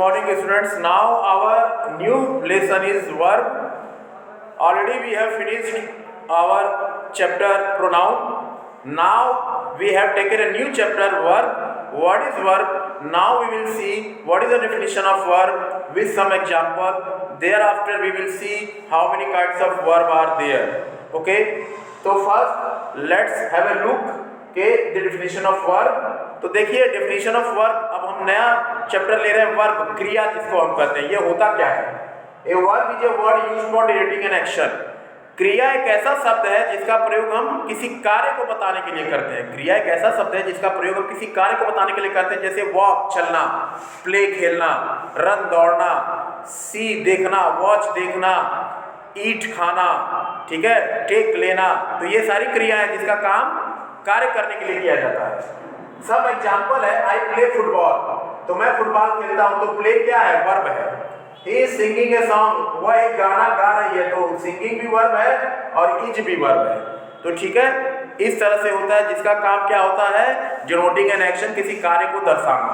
morning students. Now our new lesson is verb. Already we have finished our chapter pronoun. Now we have taken a new chapter verb. What is verb? Now we will see what is the definition of verb with some example. Thereafter we will see how many kinds of verb are there. Okay. So first let's have a look के the definition of verb. तो देखिए definition of verb, अब हम नया chapter ले रहे हैं verb, क्रिया जिसको हम कहते हैं। ये होता क्या है? A verb is a word used for denoting an action. क्रिया एक ऐसा शब्द है जिसका प्रयोग हम किसी कार्य को बताने के लिए करते हैं। क्रिया एक ऐसा शब्द है जिसका प्रयोग हम किसी कार्य को बताने के लिए करते हैं, जैसे वॉक चलना, प्ले खेलना, रन दौड़ना, सी देखना, वॉच देखना, ईट खाना, ठीक है, टेक लेना। तो ये सारी क्रिया है जिसका काम कार्य करने के लिए किया जाता है। सब एग्जाम्पल है, आई प्ले फुटबॉल, तो मैं फुटबॉल खेलता हूँ, तो प्ले क्या है? वर्ब है। He is singing a song, वह एक गाना गा रही है, तो सिंगिंग भी वर्ब है और इज भी वर्ब है। तो ठीक है, इस तरह से होता है जिसका काम क्या होता है? डिनोटिंग एन एक्शन, किसी कार्य को दर्शाना।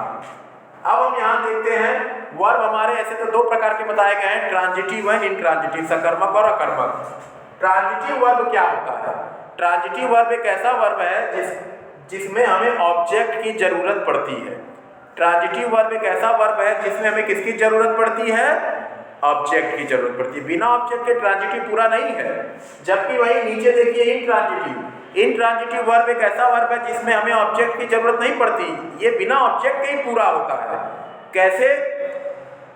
अब हम यहाँ देखते हैं वर्ब हमारे ऐसे तो दो प्रकार के बताए गए हैं, ट्रांजिटिव एंड इनट्रांजिटिव, सकर्मक और अकर्मक। ट्रांजिटिव वर्ब क्या होता है? ट्रांजिटिव वर्ब एक ऐसा वर्ब है जिसमें हमें ऑब्जेक्ट की जरूरत पड़ती है। ट्रांजिटिव वर्ब एक ऐसा वर्ब है जिसमें हमें किसकी जरूरत पड़ती है? ऑब्जेक्ट की जरूरत पड़ती है। बिना ऑब्जेक्ट के ट्रांजिटिव पूरा नहीं है। जबकि वही नीचे देखिए इनट्रांजिटिव, इनट्रांजिटिव वर्ब एक ऐसा वर्ब है जिसमें हमें ऑब्जेक्ट की जरूरत नहीं पड़ती, ये बिना ऑब्जेक्ट के ही पूरा होता है। कैसे?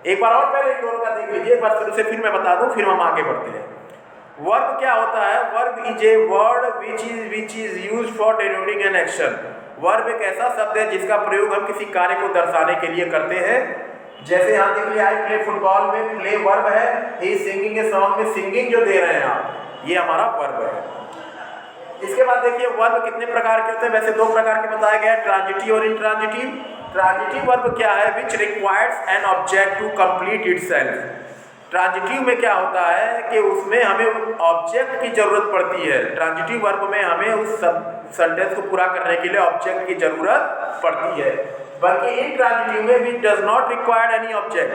एक बार और पहले इन दोनों का देख लीजिए, एक बार शुरू से फिर मैं बता दूं, फिर हम आगे बढ़ते हैं। वर्ब क्या होता है? Verb is a word which is used for denoting an action. Verb एक ऐसा शब्द है जिसका प्रयोग हम किसी कार्य को दर्शाने के लिए करते हैं। जैसे यहाँ देख लिया, आई प्ले फुटबॉल में प्ले वर्ब है, ही सिंगिंग ए सॉन्ग में सिंगिंग जो दे रहे हैं आप, ये हमारा वर्ब है। इसके बाद देखिए वर्ब कितने प्रकार के होते हैं? वैसे दो प्रकार के बताए गए हैं, ट्रांजिटिव और इनट्रांजिटिव। ट्रांजिटिव वर्ब क्या है? Which requires an object to complete itself. Transitive में क्या होता है कि उसमें हमें ऑब्जेक्ट की जरूरत पड़ती है। ट्रांजिटिव वर्ब में हमें उस सेंटेंस को पूरा करने के लिए ऑब्जेक्ट की जरूरत पड़ती है। बल्कि इनट्रांजिटिव में we does not require any object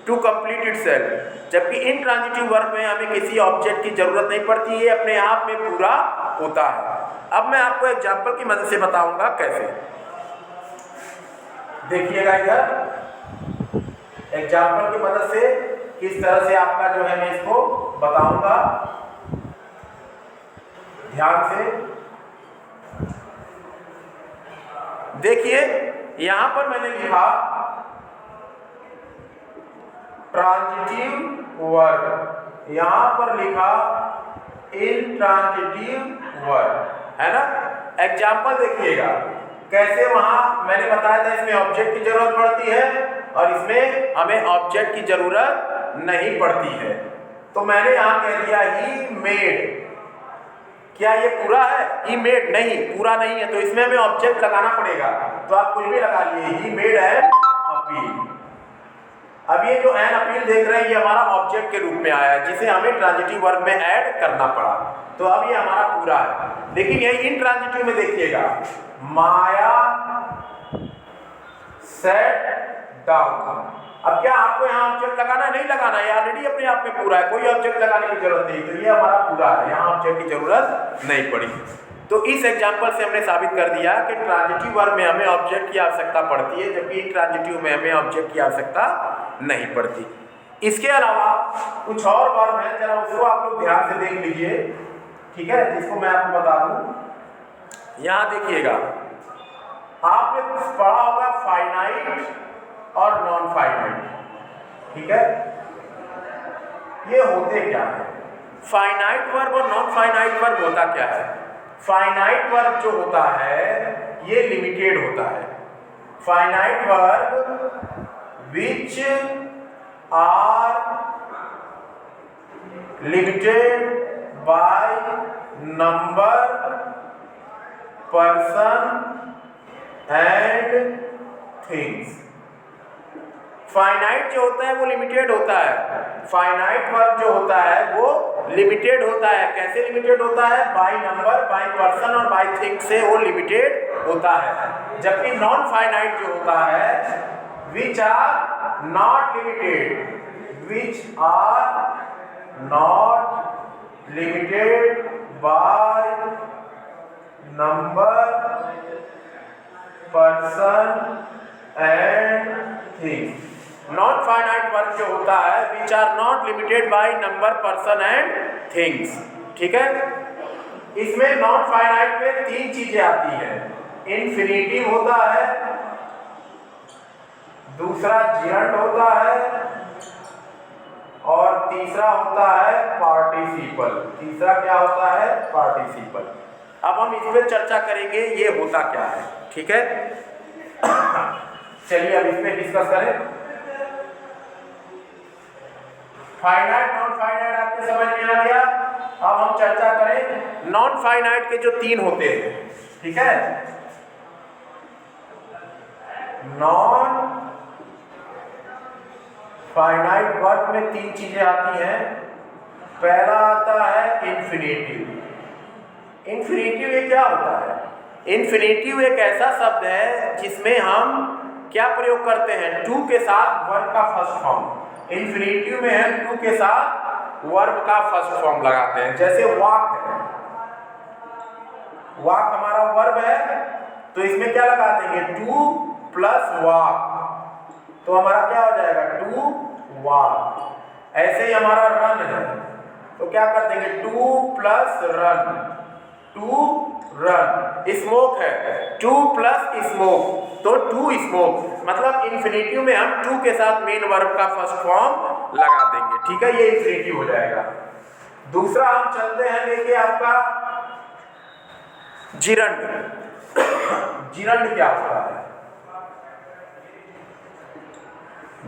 to complete itself. जबकि इनट्रांजिटिव वर्ब में हमें किसी ऑब्जेक्ट की जरूरत नहीं पड़ती है, अपने आप में पूरा होता है। अब मैं आपको एग्जाम्पल की मदद से बताऊंगा कैसे। देखिएगा इधर एग्जाम्पल की मदद से किस तरह से आपका जो है मैं इसको बताऊंगा, ध्यान से देखिए। यहां पर मैंने लिखा ट्रांजिटिव वर्ब, यहां पर लिखा इनट्रांजिटिव वर्ब, है ना। एग्जाम्पल देखिएगा कैसे, वहां मैंने बताया था इसमें ऑब्जेक्ट की जरूरत पड़ती है और इसमें हमें ऑब्जेक्ट की जरूरत नहीं पड़ती है। तो मैंने यहां कह दिया ही मेड। क्या ये पूरा है? ही मेड नहीं, पूरा नहीं है, तो इसमें हमें ऑब्जेक्ट लगाना पड़ेगा। तो आप कुछ भी लगा लिए, ही मेड एन अपील। अब ये जो एन अपील देख रहे हैं ये हमारा ऑब्जेक्ट के रूप में आया है, जिसे हमें ट्रांजिटिव वर्ब में ऐड करना पड़ा। तो अब ये हमारा पूरा है। लेकिन यही इनट्रांजिटिव में देखिएगा, माया सेट डाउन। अब क्या आपको यहाँ ऑब्जेक्ट लगाना है? नहीं लगाना है, ऑलरेडी अपने आप में पूरा है, कोई ऑब्जेक्ट लगाने की जरूरत नहीं। तो ये हमारा पूरा है, यहाँ ऑब्जेक्ट की जरूरत नहीं पड़ी। तो इस एग्जांपल से हमने साबित कर दिया कि ट्रांजिटिव वर्ब में हमें ऑब्जेक्ट की आवश्यकता पड़ती है, जबकि इनट्रांजिटिव में हमें ऑब्जेक्ट की आवश्यकता नहीं पड़ती। इसके अलावा कुछ और वर्ब है, जरा उसको आप लोग ध्यान से देख लीजिए, ठीक है, जिसको मैं आपको बता दूं। यहाँ देखिएगा, आपने पढ़ा होगा फाइनाइट और नॉन फाइनाइट, ठीक है। ये होते क्या है? फाइनाइट वर्ब और नॉन फाइनाइट वर्ब होता क्या है? फाइनाइट वर्ब जो होता है ये लिमिटेड होता है। Finite verb which are limited by number, person and things. Finite जो होता है वो लिमिटेड होता है। फाइनाइट वर्ब जो होता है वो लिमिटेड होता है। कैसे लिमिटेड होता है? बाय नंबर, बाय पर्सन और बाय थिंग से वो लिमिटेड होता है। जबकि नॉन फाइनाइट जो होता है which are not limited, which are not limited by number, person and things. Non finite verb जो होता है which are not limited by number, person and things. ठीक है, इसमें नॉन फाइनाइट में तीन चीजें आती हैं। इन्फिनिटिव होता है, दूसरा जिरंड होता है और तीसरा होता है पार्टिसिपल। तीसरा क्या होता है? पार्टिसिपल। अब हम इस पर चर्चा करेंगे ये होता क्या है। ठीक है, चलिए अब इस पे डिस्कस करें। फाइनाइट नॉन फाइनाइट आपके समझ में आ गया। अब हम चर्चा करें नॉन फाइनाइट के जो तीन होते हैं। ठीक है, नॉन फाइनाइट वर्ब में तीन चीजें आती हैं। पहला आता है इन्फिनिटिव। इन्फिनिटिव ये क्या होता है? इन्फिनिटिव एक ऐसा शब्द है जिसमें हम क्या प्रयोग करते हैं? टू के साथ वर्ब का फर्स्ट फॉर्म। इन्फिनिटिव में हम टू के साथ वर्ब का फर्स्ट फॉर्म लगाते हैं। जैसे वॉक है, वॉक हमारा वर्ब है तो इसमें क्या लगा देंगे? टू प्लस वॉक, तो हमारा क्या हो जाएगा? To walk. ऐसे ही हमारा रन है तो क्या कर देंगे? To plus run, to run. Smoke है, टू प्लस स्मोक, तो टू स्मोक। मतलब इन्फिनिटिव में हम टू के साथ मेन वर्ब का फर्स्ट फॉर्म लगा देंगे। ठीक है, ये इन्फिनिटिव हो जाएगा। दूसरा हम चलते हैं लेके आपका जिरंड। जिरंड क्या होता है?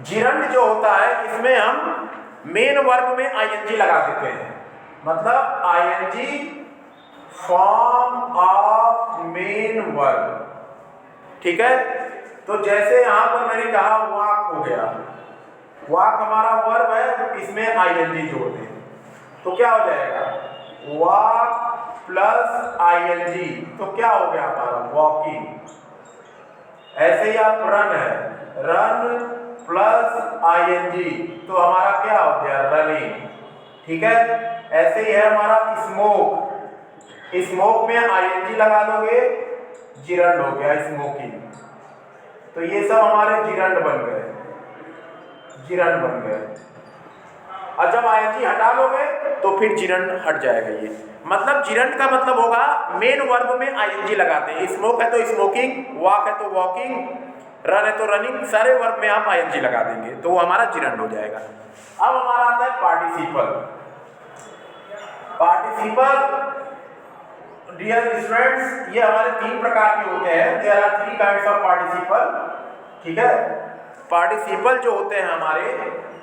जिरंड जो होता है इसमें हम मेन वर्ब में आईएनजी लगा देते हैं। मतलब ING form of main verb. ठीक है, तो जैसे यहां पर मैंने कहा वॉक हो गया, वॉक हमारा वर्ब है, इसमें आईएनजी जोड़ दें तो क्या हो जाएगा? वॉक प्लस आईएनजी, तो क्या हो गया हमारा? वॉकिंग। ऐसे ही आप रन है, रन प्लस आईएनजी, तो हमारा क्या हो गया? रनिंग। ठीक है, ऐसे ही है हमारा स्मोक। स्मोक में आईएनजी लगा दोगे, जिरंड हो गया स्मोकिंग। तो ये सब हमारे जिरंड बन गए, जिरंड बन गए। और जब आईएनजी हटा लोगे तो फिर जिरंड हट जाएगा। ये मतलब जिरंड का मतलब होगा मेन वर्ब में आईएनजी लगाते हैं। स्मोक है तो स्मोकिंग, वॉक है तो वॉकिंग, रन है तो रनिंग, सारे वर्ब में आप आईएनजी लगा देंगे तो वो हमारा जिरंड हो जाएगा। अब हमारा आता है पार्टिसिपल। पार्टिसिपल डियर स्टूडेंट्स, ये हमारे तीन प्रकार के होते हैं। There are three kinds of participle. ठीक है, पार्टिसिपल जो होते हैं हमारे,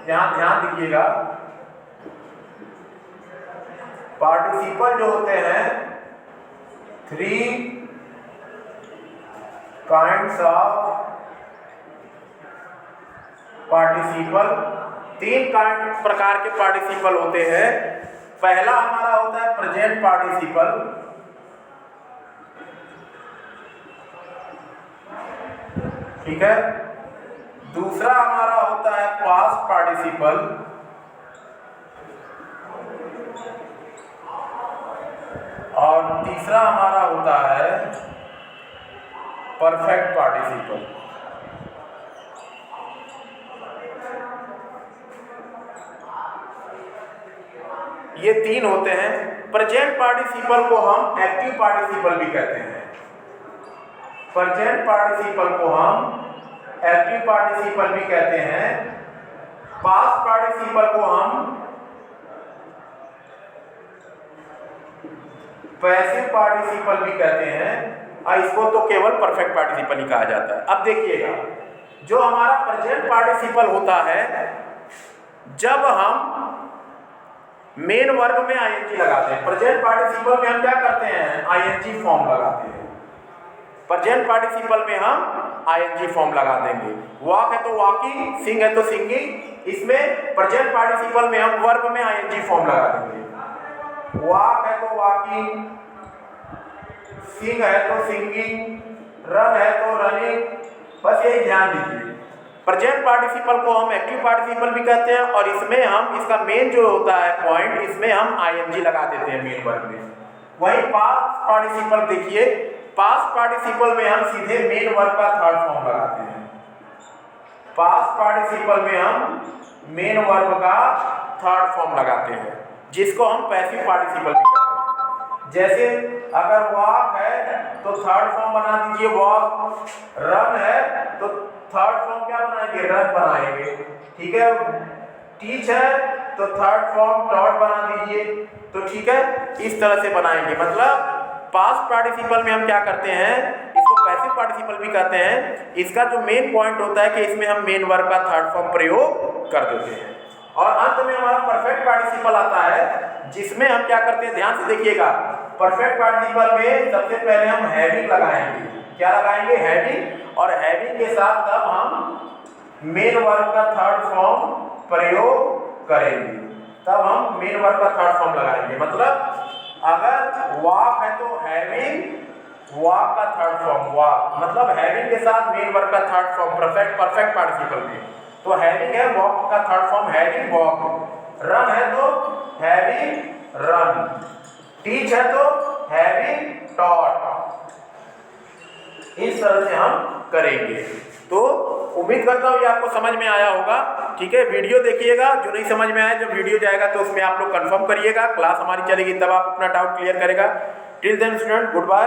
यहाँ ध्यान दीजिएगा, पार्टिसिपल जो होते हैं थ्री काइंड्स ऑफ पार्टिसिपल, तीन प्रकार के पार्टिसिपल होते हैं। पहला हमारा होता है प्रेजेंट पार्टिसिपल। ठीक है, दूसरा हमारा होता है पास्ट पार्टिसिपल और तीसरा हमारा होता है परफेक्ट पार्टिसिपल। ये तीन होते हैं। प्रेजेंट पार्टिसिपल को हम एक्टिव पार्टिसिपल भी कहते हैं। प्रेजेंट पार्टिसिपल को हम एक्टिव पार्टिसिपल भी कहते हैं। पास्ट पार्टिसिपल को हम पैसिव पार्टिसिपल भी कहते हैं और इसको तो केवल परफेक्ट पार्टिसिपल ही कहा जाता है। अब देखिएगा, जो हमारा प्रेजेंट पार्टिसिपल होता है, जब हम मेन वर्ब में आईएनजी लगाते हैं। प्रेजेंट पार्टिसिपल में हम क्या करते हैं? आईएनजी फॉर्म लगाते हैं। प्रेजेंट पार्टिसिपल में हम आईएनजी फॉर्म लगा देंगे। वॉक है तो वॉकिंग, सिंग है तो सिंगिंग, इसमें प्रेजेंट पार्टिसिपल में हम वर्ब में आईएनजी फॉर्म लगा देंगे। वॉक है तो वॉकिंग, सिंग है तो सिंगिंग, रन है तो रनिंग। बस यही ध्यान दीजिए, प्रेजेंट पार्टिसिपल को हम एक्टिव पार्टिसिपल भी कहते हैं और इसमें हम इसका मेन जो होता है पॉइंट, इसमें हम आईएनजी लगा देते हैं मेन वर्ब में। वही पास्ट पार्टिसिपल देखिए, पास्ट पार्टिसिपल में हम सीधे मेन वर्ब का थर्ड फॉर्म लगाते हैं। पास्ट पार्टिसिपल में हम मेन वर्ब का थर्ड फॉर्म लगाते हैं, जिसको हम पैसिव पार्टिसिपल भी कहते हैं। जैसे अगर वॉक है तो थर्ड फॉर्म बना दीजिए वॉक, रन है तो थर्ड फॉर्म क्या बनाएंगे, रन बनाएंगे, ठीक है। टीच है तो थर्ड फॉर्म टॉट बना दीजिए, तो ठीक है, इस तरह से बनाएंगे। मतलब पास्ट पार्टिसिपल में हम क्या करते हैं, इसको पैसिव पार्टिसिपल भी कहते हैं। इसका जो मेन पॉइंट होता है कि इसमें हम मेन वर्ब का थर्ड फॉर्म प्रयोग कर देते हैं। और अंत में हमारा परफेक्ट पार्टिसिपल आता है, जिसमें हम क्या करते हैं, ध्यान से देखिएगा। परफेक्ट पार्टिसिपल में सबसे पहले हम हैविंग लगाएंगे। क्या लगाएंगे, हैविंग, और हैविंग के साथ तब हम मेन वर्ब का थर्ड फॉर्म प्रयोग करेंगे, तब हम मेन वर्ब का थर्ड फॉर्म लगाएंगे। मतलब अगर वॉक है तो हैविंग, वॉक का थर्ड फॉर्म वॉक, मतलब हैविंग के साथ मेन वर्ब का थर्ड फॉर्म परफेक्ट पार्टिसिपल में। तो हैविंग है, वॉक का third form having walk, run है तो हैविंग रन, टीच है तो हैविंग टॉट। इस तरह से हम करेंगे। तो उम्मीद करता हूँ ये आपको समझ में आया होगा, ठीक है। वीडियो देखिएगा, जो नहीं समझ में आया, जब वीडियो जाएगा तो उसमें आप लोग कंफर्म करिएगा। क्लास हमारी चलेगी तब आप अपना डाउट क्लियर करेगा। Till then student, good bye.